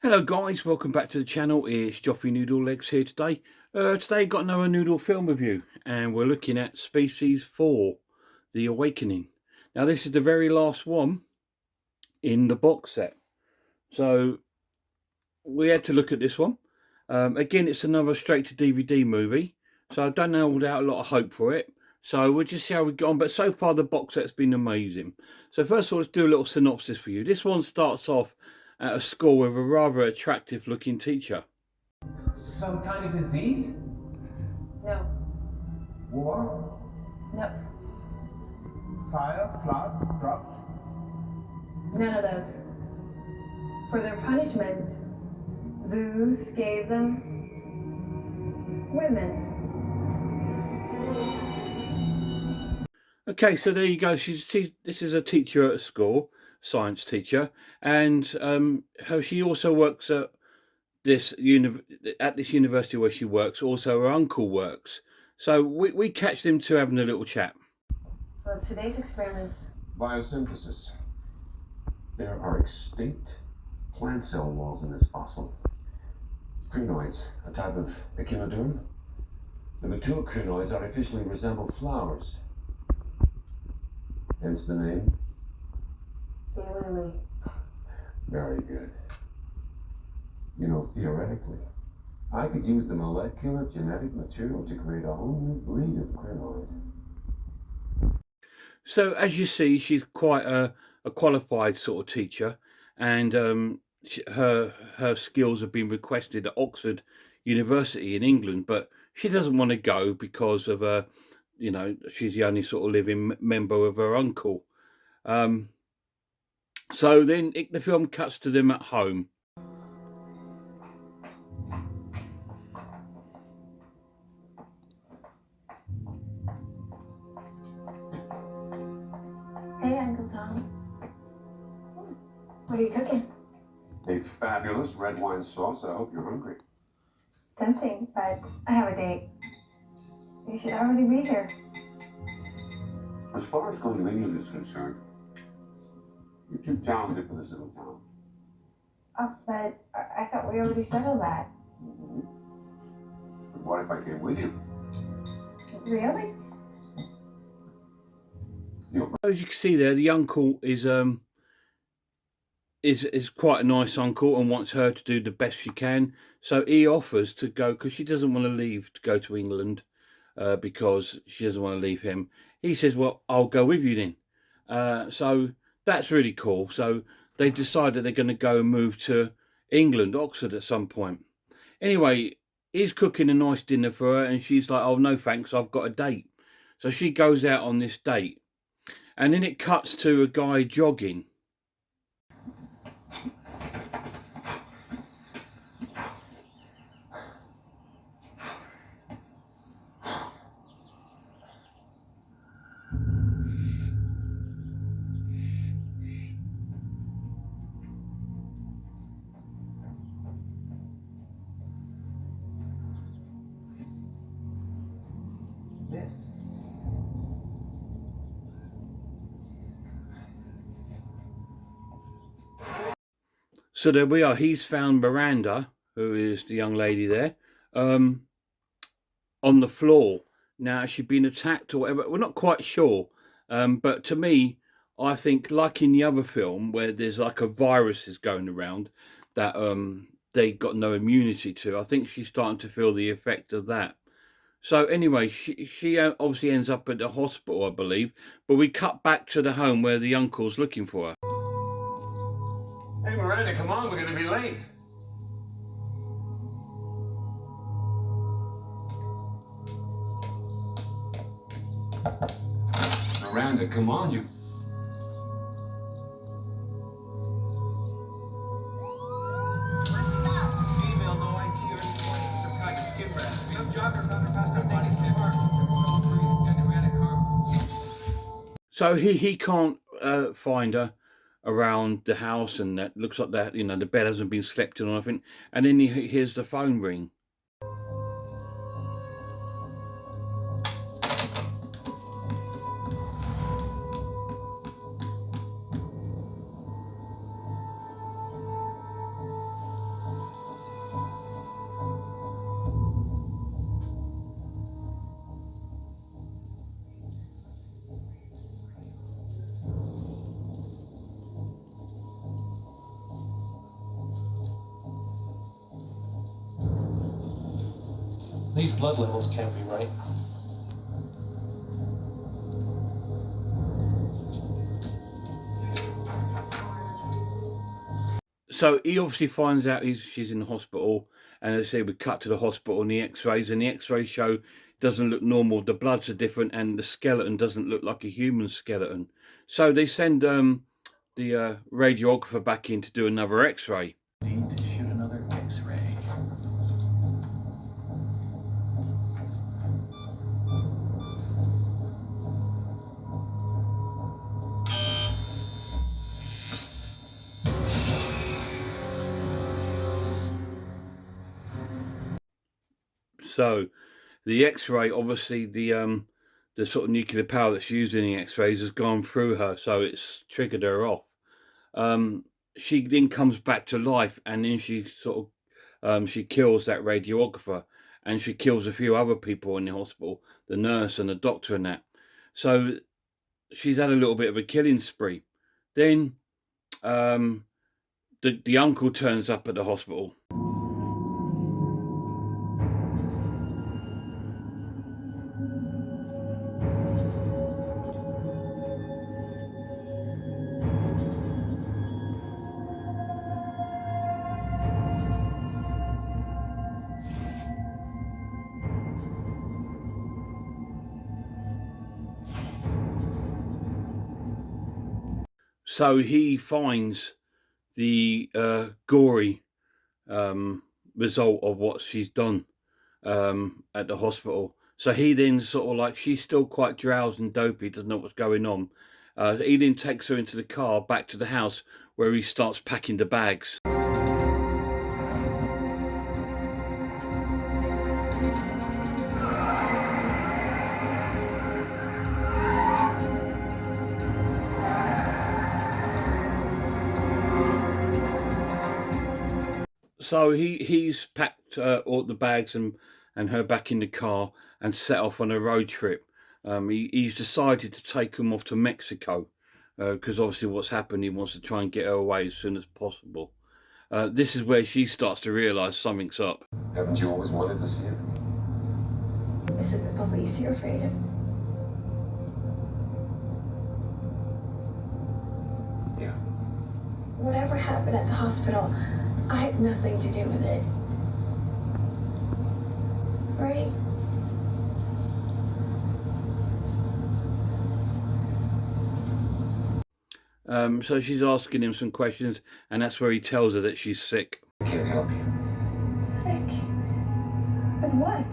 Hello guys, welcome back to the channel. It's Joffrey Noodle Legs here today. Today got another Noodle film review and we're looking at Species 4, The Awakening. Now this is the very last one in the box set. So we had to look at this one. Again, it's another straight to DVD movie. So I don't hold out a lot of hope for it. So we'll just see how we get on. But so far the box set's been amazing. So first of all, let's do a little synopsis for you. This one starts off at a school with a rather attractive looking teacher. Some kind of disease? No. War? No. Fire? Floods? Drought? None of those. For their punishment, Zeus gave them women. Okay, so there you go. This is a teacher at a school, science teacher, and she also works at this university where she works. Also, her uncle works. So we catch them two having a little chat. So it's today's experiment. Biosynthesis. There are extinct plant cell walls in this fossil. Crinoids, a type of echinoderm. The mature crinoids artificially resemble flowers. Hence the name. Sea lily. Very good. You know, theoretically, I could use the molecular genetic material to create a whole new breed of crinoid. So as you see, she's quite a qualified sort of teacher, and her skills have been requested at Oxford University in England, but she doesn't want to go because of she's the only sort of living member of her uncle. So then the film cuts to them at home. Hey, Uncle Tom. What are you cooking? A fabulous red wine sauce. I hope you're hungry. Tempting, but I have a date. You should already be here. As far as going to England is concerned, you're too talented for this little town. Oh, but I thought we already settled that. But what if I came with you? Really? As you can see there, the uncle is quite a nice uncle and wants her to do the best she can. So he offers to go because she doesn't want to leave to go to England because she doesn't want to leave him. He says, "Well, I'll go with you then." So that's really cool. So they decide that they're going to go and move to England, Oxford, at some point. Anyway, he's cooking a nice dinner for her, and she's like, "Oh no, thanks, I've got a date." So she goes out on this date. And then it cuts to a guy jogging. Miss. So there we are. He's found Miranda, who is the young lady there, on the floor. Now, she'd been attacked or whatever. We're not quite sure. But to me, I think, like in the other film, where there's like a virus is going around that they got no immunity to, I think she's starting to feel the effect of that. So anyway, she obviously ends up at the hospital, I believe. But we cut back to the home where the uncle's looking for her. Hey, Miranda, come on, we're going to be late. Miranda, come on, you... Female, no ID or any warning for some kind of skin rash. Some jogger found her passed out naked in the park. So he can't find her around the house, and that looks like that the bed hasn't been slept in or anything. And then he hears the phone ring. These blood levels can't be right. So he obviously finds out she's in the hospital, and as I say, we cut to the hospital and the X-rays, and the X-rays show doesn't look normal. The bloods are different, and the skeleton doesn't look like a human skeleton. So they send the radiographer back in to do another X-ray. Need to shoot another X-ray. So the X-ray, obviously the sort of nuclear power that's used in the X-rays has gone through her, so it's triggered her off. She then comes back to life, and then she sort of she kills that radiographer, and she kills a few other people in the hospital, the nurse and the doctor and that. So she's had a little bit of a killing spree. Then the uncle turns up at the hospital. So he finds the gory result of what she's done at the hospital. So he then sort of like, she's still quite drowsy and dopey, doesn't know what's going on. He then takes her into the car back to the house where he starts packing the bags. So he's packed all the bags and her back in the car and set off on a road trip. He's decided to take them off to Mexico because obviously what's happened, he wants to try and get her away as soon as possible. This is where she starts to realise something's up. Haven't you always wanted to see it? Is it the police you're afraid of? Yeah. Whatever happened at the hospital, I had nothing to do with it. Right? So she's asking him some questions, and that's where he tells her that she's sick. I can't help you. Sick? With what?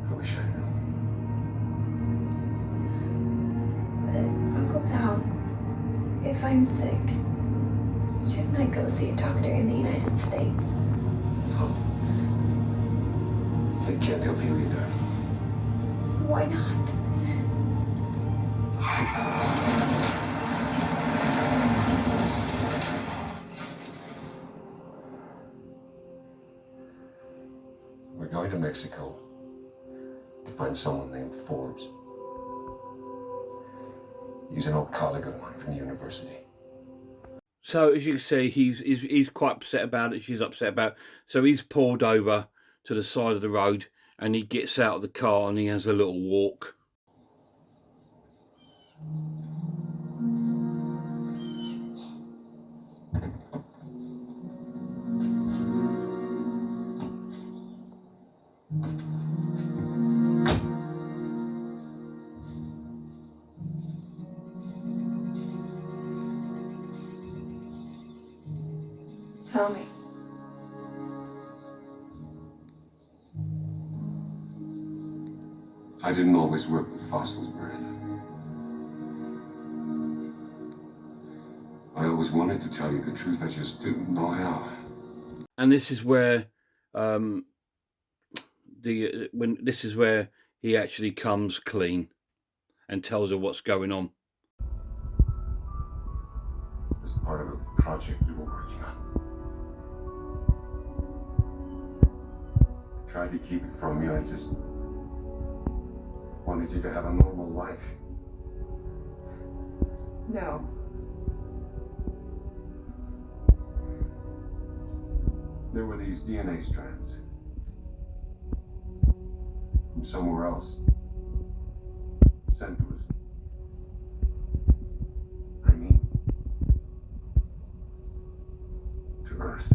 I wish I knew. But Uncle Tom, if I'm sick, shouldn't I go see a doctor in the United States? No. I can't help you either. Why not? We're going to Mexico to find someone named Forbes. He's an old colleague of mine from university. So as you can see, he's quite upset about it. She's upset about it. So he's pulled over to the side of the road, and he gets out of the car and he has a little walk. Tell me. I didn't always work with fossils, Miranda. I always wanted to tell you the truth, I just didn't know how. And this is where this is where he actually comes clean and tells her what's going on. As part of a project we were working on. I tried to keep it from you, I just wanted you to have a normal life. No. There were these DNA strands somewhere else. Sent to us. I mean, to Earth.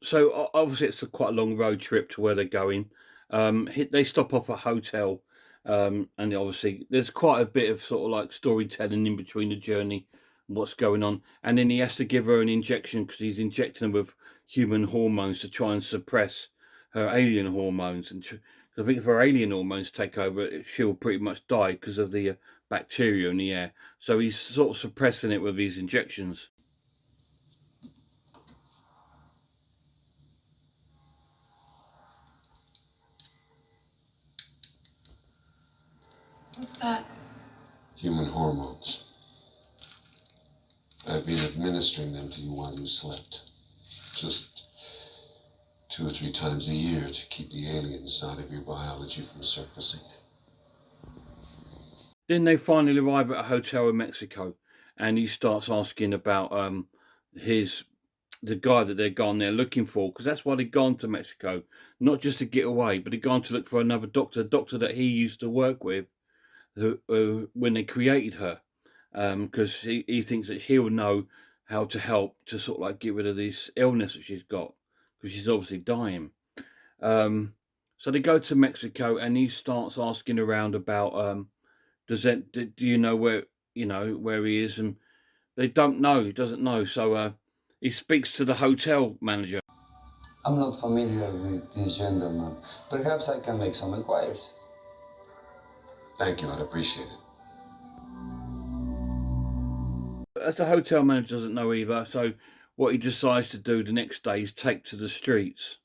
So obviously it's quite a long road trip to where they're going. They stop off a hotel, and obviously there's quite a bit of sort of like storytelling in between the journey, what's going on, and then he has to give her an injection because he's injecting her with human hormones to try and suppress her alien hormones. And 'cause I think if her alien hormones take over, she'll pretty much die because of the bacteria in the air. So he's sort of suppressing it with these injections. What's that? Human hormones. I've been administering them to you while you slept. Just 2 or 3 times a year to keep the alien side of your biology from surfacing. Then they finally arrive at a hotel in Mexico, and he starts asking about the guy that they're gone there looking for, because that's why they've gone to Mexico, not just to get away, but they've gone to look for another doctor, a doctor that he used to work with, who when they created her, because he thinks that he'll know how to help to sort of like get rid of this illness that she's got, because she's obviously dying. So they go to Mexico, and he starts asking around about do you know where where he is? And they don't know. He doesn't know. So he speaks to the hotel manager. I'm not familiar with this gentleman. Perhaps I can make some inquiries. Thank you, I'd appreciate it. As the hotel manager doesn't know either, so what he decides to do the next day is take to the streets.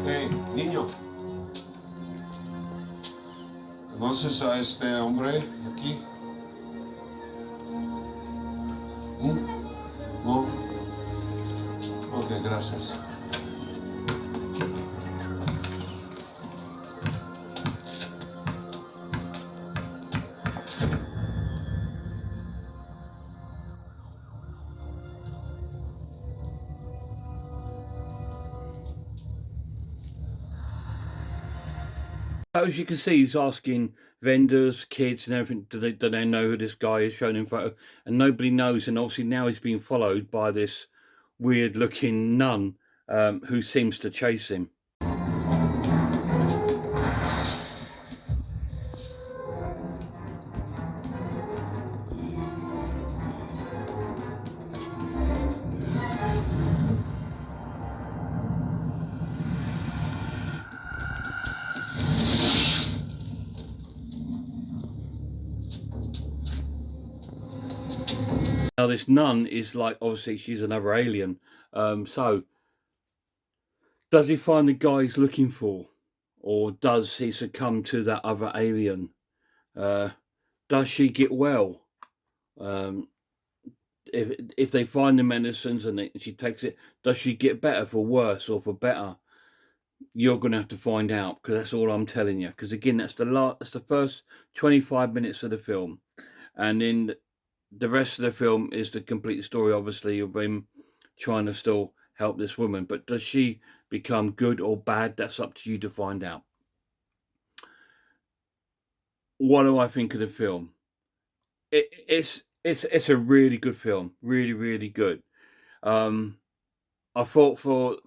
Hey, niño. ¿Conoces a este hombre aquí? No. Ok, gracias. As you can see, he's asking vendors, kids, and everything, do they know who this guy is, showing him photo, and nobody knows. And obviously now he's being followed by this weird-looking nun who seems to chase him. Now this nun is like, obviously she's another alien. So does he find the guy he's looking for, or does he succumb to that other alien? Does she get well? If they find the medicines and she takes it, does she get better for worse or for better? You're going to have to find out, because that's all I'm telling you. Because again, that's the first 25 minutes of the film, and then the rest of the film is the complete story, obviously, of him trying to still help this woman. But does she become good or bad? That's up to you to find out. What do I think of the film? It's a really good film, really good. I thought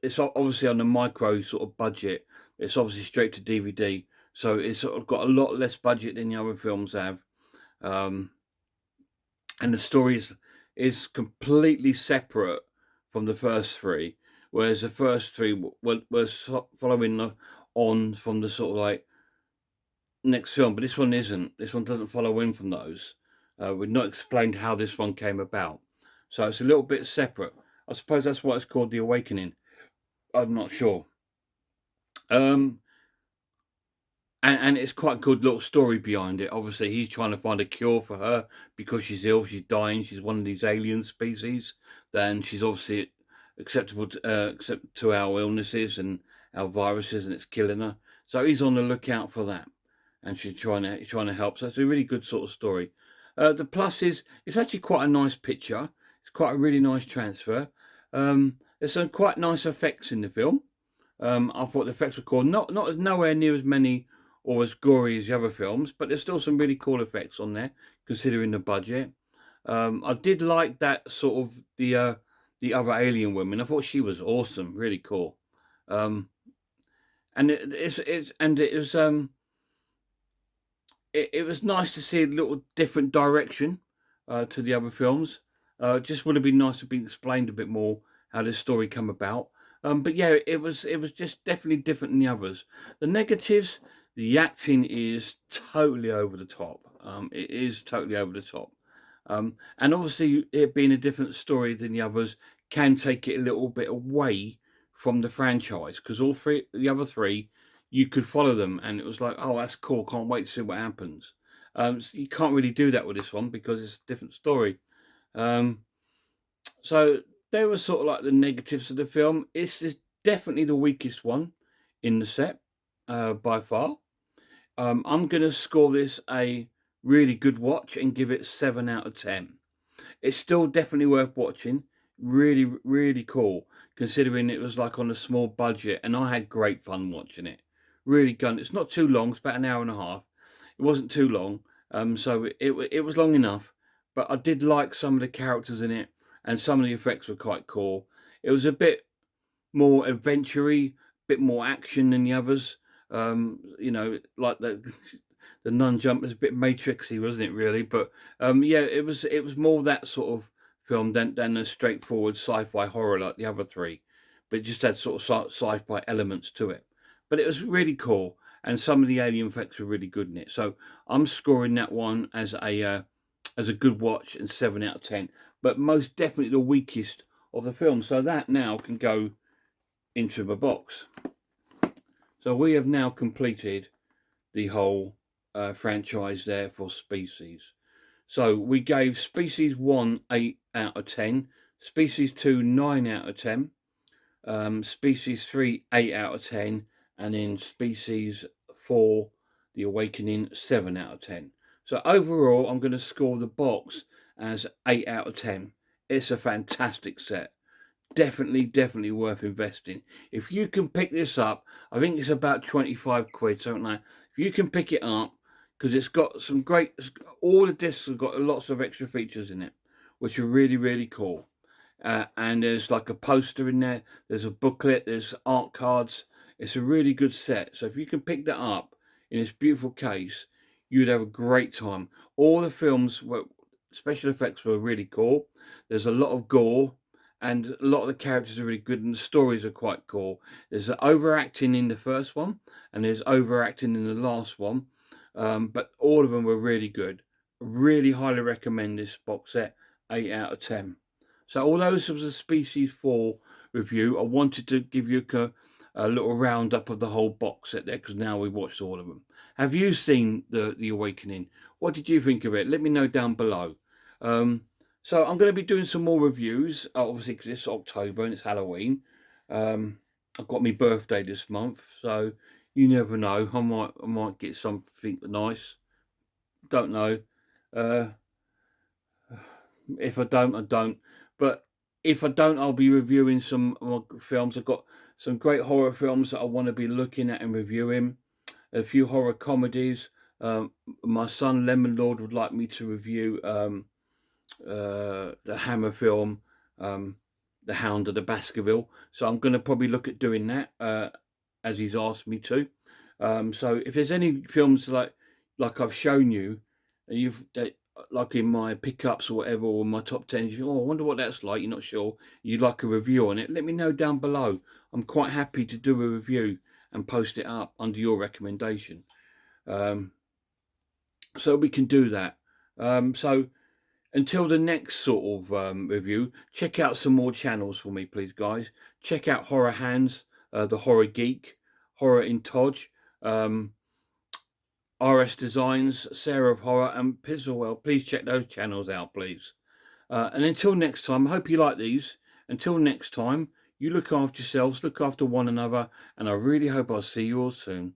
it's obviously on a micro sort of budget. It's obviously straight to DVD, so it's sort of got a lot less budget than the other films have. And the story is completely separate from the first three, whereas the first three were following on from the sort of like next film, but this one isn't. This one doesn't follow in from those. We've not explained how this one came about, so it's a little bit separate. I suppose that's why it's called The Awakening. I'm not sure. And it's quite a good little story behind it. Obviously, he's trying to find a cure for her because she's ill, she's dying, she's one of these alien species. Then she's obviously acceptable to our illnesses and our viruses and it's killing her. So he's on the lookout for that, and she's trying to help. So it's a really good sort of story. The plus is it's actually quite a nice picture. It's quite a really nice transfer. There's some quite nice effects in the film. I thought the effects were cool. Not nowhere near as many or as gory as the other films, but there's still some really cool effects on there considering the budget. I did like that sort of the other alien woman. I thought she was awesome, really cool. And it was nice to see a little different direction to the other films. Just would have been nice to be explained a bit more how this story come about. But yeah, it was just definitely different than the others. The negatives, the acting is totally over the top. It is totally over the top. And obviously, it being a different story than the others can take it a little bit away from the franchise because the other three, you could follow them, and it was like, oh, that's cool. Can't wait to see what happens. So you can't really do that with this one because it's a different story. So they were sort of like the negatives of the film. This is definitely the weakest one in the set by far. I'm going to score this a really good watch and give it 7 out of 10. It's still definitely worth watching. Really, really cool considering it was like on a small budget, and I had great fun watching it. Really good. It's not too long. It's about an hour and a half. It wasn't too long, so it was long enough. But I did like some of the characters in it, and some of the effects were quite cool. It was a bit more adventure-y, bit more action than the others. Like the nun jump was a bit matrixy, wasn't it? Really, but yeah, it was more that sort of film than a straightforward sci-fi horror like the other three, but it just had sort of sci-fi elements to it. But it was really cool, and some of the alien effects were really good in it. So I'm scoring that one as a good watch and 7 out of 10. But most definitely the weakest of the film. So that now can go into the box. So we have now completed the whole franchise there for Species. So we gave Species 1 8 out of 10, Species 2 9 out of 10, Species 3 8 out of 10, and then Species 4 The Awakening 7 out of 10. So overall I'm going to score the box as 8 out of 10. It's a fantastic set. Definitely worth investing. If you can pick this up, I think it's about 25 quid, something like that. If you can pick it up, because it's got some great, all the discs have got lots of extra features in it, which are really cool. And there's like a poster in there, there's a booklet, there's art cards. It's a really good set. So if you can pick that up in this beautiful case, you'd have a great time. All the films were, special effects were really cool. There's a lot of gore, and a lot of the characters are really good, and the stories are quite cool. There's overacting in the first one, and there's overacting in the last one, but all of them were really good. Really highly recommend this box set, 8 out of 10. So although this was a Species 4 review, I wanted to give you a little roundup of the whole box set there, because now we've watched all of them. Have you seen the Awakening? What did you think of it? Let me know down below. So I'm going to be doing some more reviews, obviously because it's October and it's Halloween. I've got my birthday this month, so you never know. I might get something nice. Don't know. If I don't, I don't. But if I don't, I'll be reviewing some more films. I've got some great horror films that I want to be looking at and reviewing. A few horror comedies. My son Lemon Lord would like me to review the Hammer film, The Hound of the Baskerville. So I'm going to probably look at doing that as he's asked me to. So if there's any films like I've shown you, and like in my pickups or whatever, or my top 10, you think, oh, I wonder what that's like, you're not sure, you'd like a review on it, let me know down below. I'm quite happy to do a review and post it up under your recommendation. So we can do that. So until the next sort of review, check out some more channels for me, please, guys. Check out Horror Hands, The Horror Geek, Horror in Todge, RS Designs, Sarah of Horror, and Pizzlewell. Please check those channels out, please. And until next time, I hope you like these. Until next time, You look after yourselves, look after one another, and I really hope I'll see you all soon.